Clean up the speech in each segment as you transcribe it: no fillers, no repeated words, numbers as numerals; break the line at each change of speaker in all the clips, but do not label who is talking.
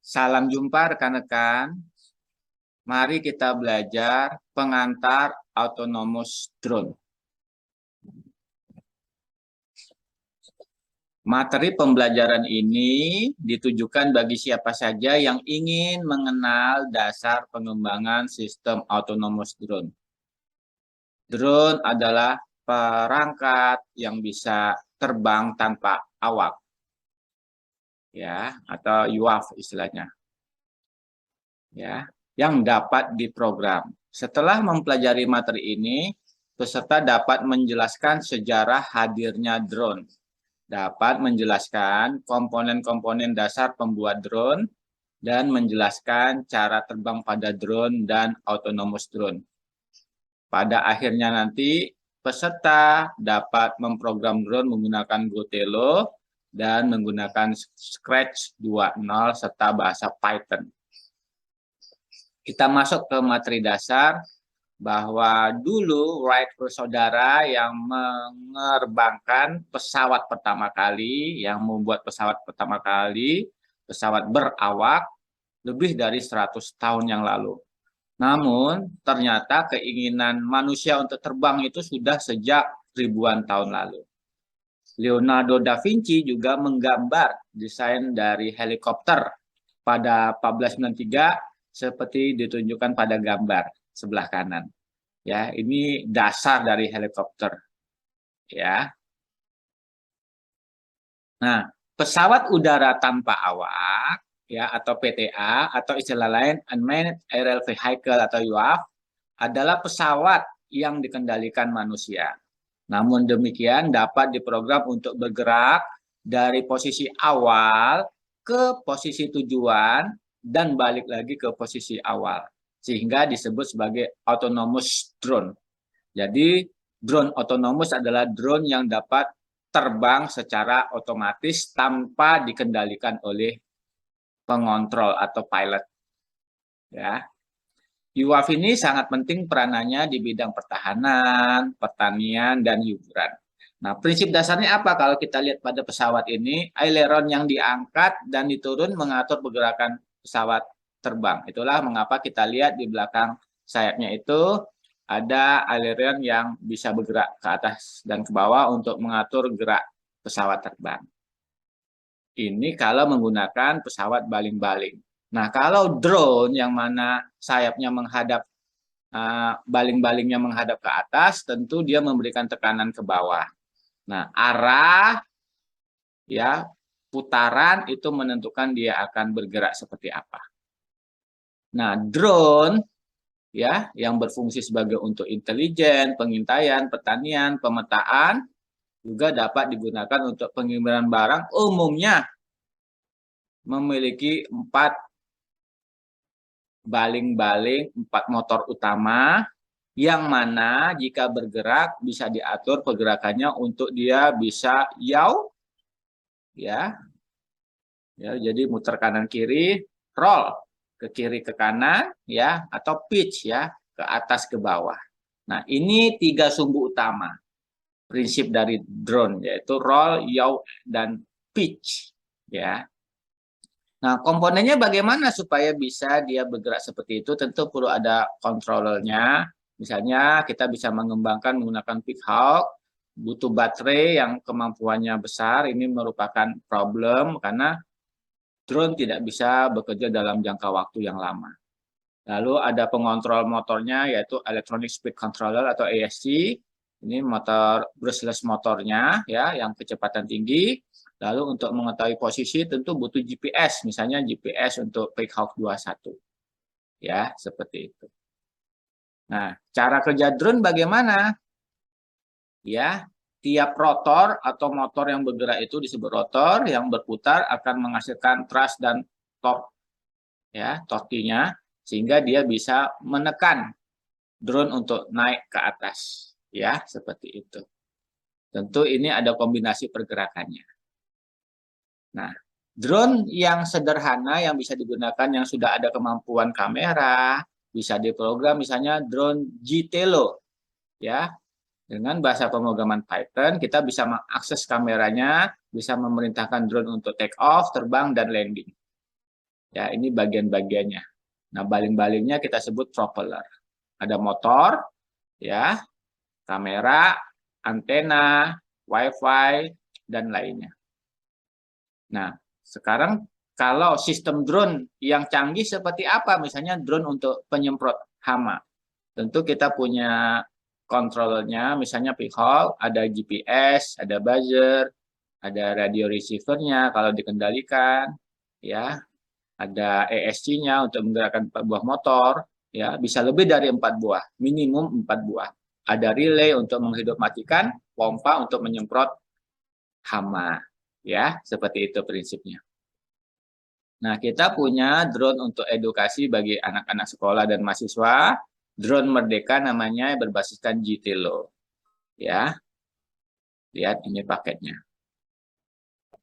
Salam jumpa rekan-rekan. Mari kita belajar pengantar autonomous drone. Materi pembelajaran ini ditujukan bagi siapa saja yang ingin mengenal dasar pengembangan sistem autonomous drone. Drone adalah perangkat yang bisa terbang tanpa awak, ya, atau UAV istilahnya, ya, yang dapat diprogram. Setelah mempelajari materi ini, peserta dapat menjelaskan sejarah hadirnya drone, dapat menjelaskan komponen-komponen dasar pembuat drone, dan menjelaskan cara terbang pada drone dan autonomous drone. Pada akhirnya nanti, peserta dapat memprogram drone menggunakan Gotello dan menggunakan Scratch 2.0 serta bahasa Python. Kita masuk ke materi dasar, bahwa dulu Wright bersaudara yang menerbangkan pesawat pertama kali, yang membuat pesawat pertama kali, pesawat berawak, lebih dari 100 tahun yang lalu. Namun, ternyata keinginan manusia untuk terbang itu sudah sejak ribuan tahun lalu. Leonardo da Vinci juga menggambar desain dari helikopter pada 1493 seperti ditunjukkan pada gambar sebelah kanan. Ya, ini dasar dari helikopter. Ya. Nah, pesawat udara tanpa awak, ya, atau PTA atau istilah lain Unmanned Aerial Vehicle atau UAV adalah pesawat yang dikendalikan manusia. Namun demikian dapat diprogram untuk bergerak dari posisi awal ke posisi tujuan dan balik lagi ke posisi awal, sehingga disebut sebagai autonomous drone. Jadi drone autonomous adalah drone yang dapat terbang secara otomatis tanpa dikendalikan oleh pengontrol atau pilot. Ya. UAV ini sangat penting peranannya di bidang pertahanan, pertanian, dan hiburan. Nah, prinsip dasarnya apa kalau kita lihat pada pesawat ini? Aileron yang diangkat dan diturun mengatur pergerakan pesawat terbang. Itulah mengapa kita lihat di belakang sayapnya itu ada aileron yang bisa bergerak ke atas dan ke bawah untuk mengatur gerak pesawat terbang. Ini kalau menggunakan pesawat baling-baling. Nah, kalau drone yang mana sayapnya menghadap, baling-balingnya menghadap ke atas, tentu dia memberikan tekanan ke bawah. Nah, arah, ya, putaran itu menentukan dia akan bergerak seperti apa. Nah, drone, ya, yang berfungsi sebagai untuk intelijen, pengintaian, pertanian, pemetaan, juga dapat digunakan untuk pengiriman barang. Umumnya memiliki 4 baling-baling, 4 motor utama, yang mana jika bergerak bisa diatur pergerakannya untuk dia bisa yaw, ya, jadi muter kanan kiri, roll ke kiri ke kanan, ya, atau pitch, ya, ke atas ke bawah. Nah, ini 3 sumbu utama prinsip dari drone, yaitu roll, yaw, dan pitch, ya. Nah, komponennya bagaimana supaya bisa dia bergerak seperti itu? Tentu perlu ada controllernya. Misalnya kita bisa mengembangkan menggunakan Peacock, butuh baterai yang kemampuannya besar. Ini merupakan problem karena drone tidak bisa bekerja dalam jangka waktu yang lama. Lalu ada pengontrol motornya, yaitu Electronic Speed Controller atau ESC. Ini motor brushless motornya, ya, yang kecepatan tinggi. Lalu untuk mengetahui posisi tentu butuh GPS, misalnya GPS untuk Peacock 21. Ya, seperti itu. Nah, cara kerja drone bagaimana? Ya, tiap rotor atau motor yang bergerak itu disebut rotor, yang berputar akan menghasilkan thrust dan torque, ya, torkinya, sehingga dia bisa menekan drone untuk naik ke atas, ya, seperti itu. Tentu ini ada kombinasi pergerakannya. Nah, drone yang sederhana yang bisa digunakan yang sudah ada kemampuan kamera, bisa diprogram misalnya drone Gotello, ya. Dengan bahasa pemrograman Python, kita bisa mengakses kameranya, bisa memerintahkan drone untuk take off, terbang, dan landing. Ya, ini bagian-bagiannya. Nah, baling-balingnya kita sebut propeller. Ada motor, ya, kamera, antena, wifi, dan lainnya. Nah, sekarang kalau sistem drone yang canggih seperti apa? Misalnya drone untuk penyemprot hama. Tentu kita punya kontrolnya, misalnya P-Hawk, ada GPS, ada buzzer, ada radio receiver-nya kalau dikendalikan, ya, ada ESC-nya untuk menggerakkan 4 buah motor, ya, bisa lebih dari 4 buah, minimum 4 buah. Ada relay untuk menghidupmatikan, pompa untuk menyemprot hama, ya, seperti itu prinsipnya. Nah, kita punya drone untuk edukasi bagi anak-anak sekolah dan mahasiswa, drone Merdeka namanya berbasiskan GTLO, ya. Lihat ini paketnya.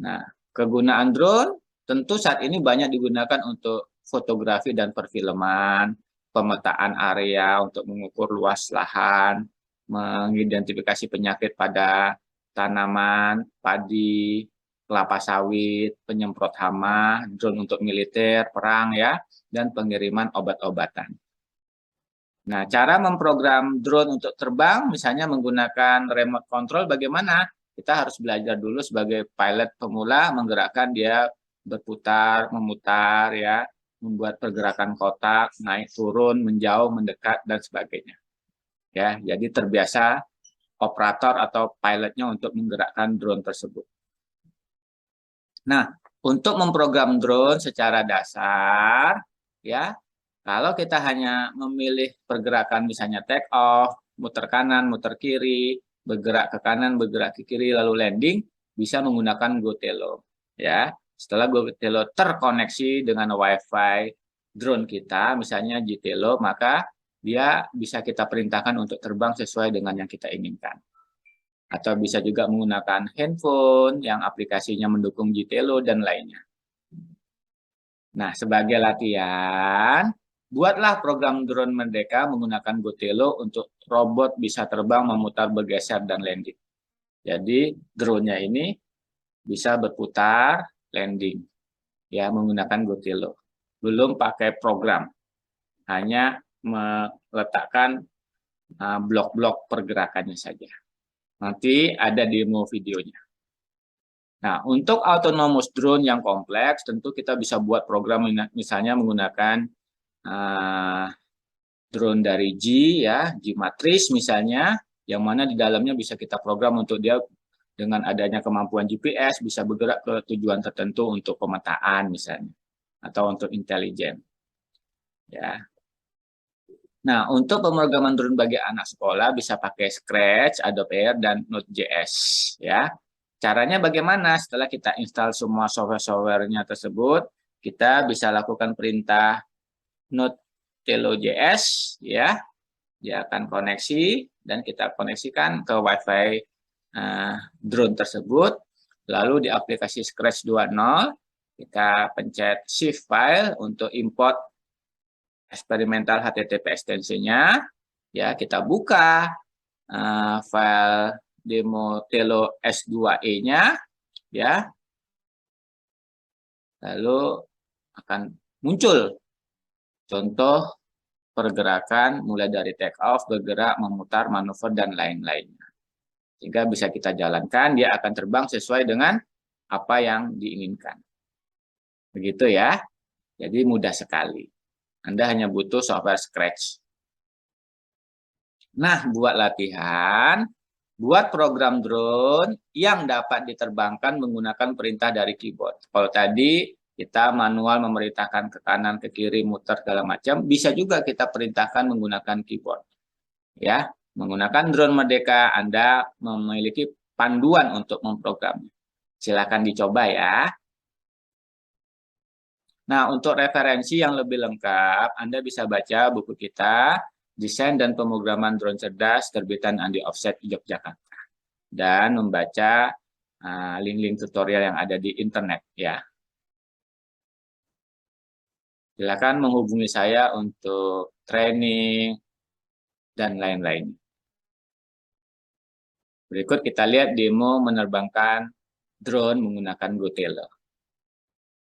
Nah, kegunaan drone tentu saat ini banyak digunakan untuk fotografi dan perfilman, pemetaan area untuk mengukur luas lahan, mengidentifikasi penyakit pada tanaman, padi, kelapa sawit, penyemprot hama, drone untuk militer, perang ya, dan pengiriman obat-obatan. Nah, cara memprogram drone untuk terbang misalnya menggunakan remote control bagaimana? Kita harus belajar dulu sebagai pilot pemula menggerakkan dia berputar, memutar ya, membuat pergerakan kotak, naik turun, menjauh, mendekat dan sebagainya. Ya, jadi terbiasa operator atau pilotnya untuk menggerakkan drone tersebut. Nah, untuk memprogram drone secara dasar ya, kalau kita hanya memilih pergerakan misalnya take off, muter kanan, muter kiri, bergerak ke kanan, bergerak ke kiri, lalu landing, bisa menggunakan GoTelo. Ya, setelah GoTelo terkoneksi dengan WiFi drone kita, misalnya GTelo, maka dia bisa kita perintahkan untuk terbang sesuai dengan yang kita inginkan. Atau bisa juga menggunakan handphone yang aplikasinya mendukung GTelo dan lainnya. Nah, sebagai latihan, buatlah program drone Merdeka menggunakan GoTelo untuk robot bisa terbang, memutar, bergeser, dan landing. Jadi, drone-nya ini bisa berputar, landing, ya menggunakan GoTelo. Belum pakai program, hanya meletakkan blok-blok pergerakannya saja. Nanti ada demo videonya. Nah, untuk autonomous drone yang kompleks, tentu kita bisa buat program misalnya menggunakan drone dari G, ya, G Matrix misalnya, yang mana di dalamnya bisa kita program untuk dia dengan adanya kemampuan GPS bisa bergerak ke tujuan tertentu untuk pemetaan misalnya, atau untuk intelijen. Ya. Nah, untuk pemrograman drone bagi anak sekolah bisa pakai Scratch, Adobe Air, dan Node.js. Ya. Caranya bagaimana? Setelah kita install semua software-softwarenya tersebut, kita bisa lakukan perintah Node.js, ya. Dia akan koneksi dan kita koneksikan ke WiFi drone tersebut. Lalu di aplikasi Scratch 2.0, kita pencet Shift File untuk import eksperimental HTTP extension-nya. Ya, kita buka file demo Telo S2E-nya, ya. Lalu akan muncul contoh pergerakan mulai dari take off, bergerak, memutar, manuver, dan lain-lainnya. Sehingga bisa kita jalankan, dia akan terbang sesuai dengan apa yang diinginkan. Begitu ya. Jadi mudah sekali. Anda hanya butuh software Scratch. Nah, buat latihan, buat program drone yang dapat diterbangkan menggunakan perintah dari keyboard. Kalau tadi kita manual memerintahkan ke kanan, ke kiri, muter segala macam, bisa juga kita perintahkan menggunakan keyboard. Ya, menggunakan drone Merdeka Anda memiliki panduan untuk memprogramnya. Silakan dicoba ya. Nah, untuk referensi yang lebih lengkap, Anda bisa baca buku kita, Desain dan Pemrograman Drone Cerdas, terbitan Andi Offset Yogyakarta. Dan membaca link-link tutorial yang ada di internet ya. Silakan menghubungi saya untuk training dan lain-lain. Berikut kita lihat demo menerbangkan drone menggunakan GoTelo.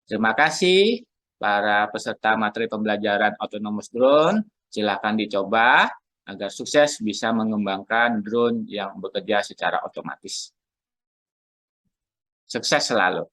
Terima kasih. para peserta materi pembelajaran autonomous drone, silakan dicoba agar sukses bisa mengembangkan drone yang bekerja secara otomatis. Sukses selalu.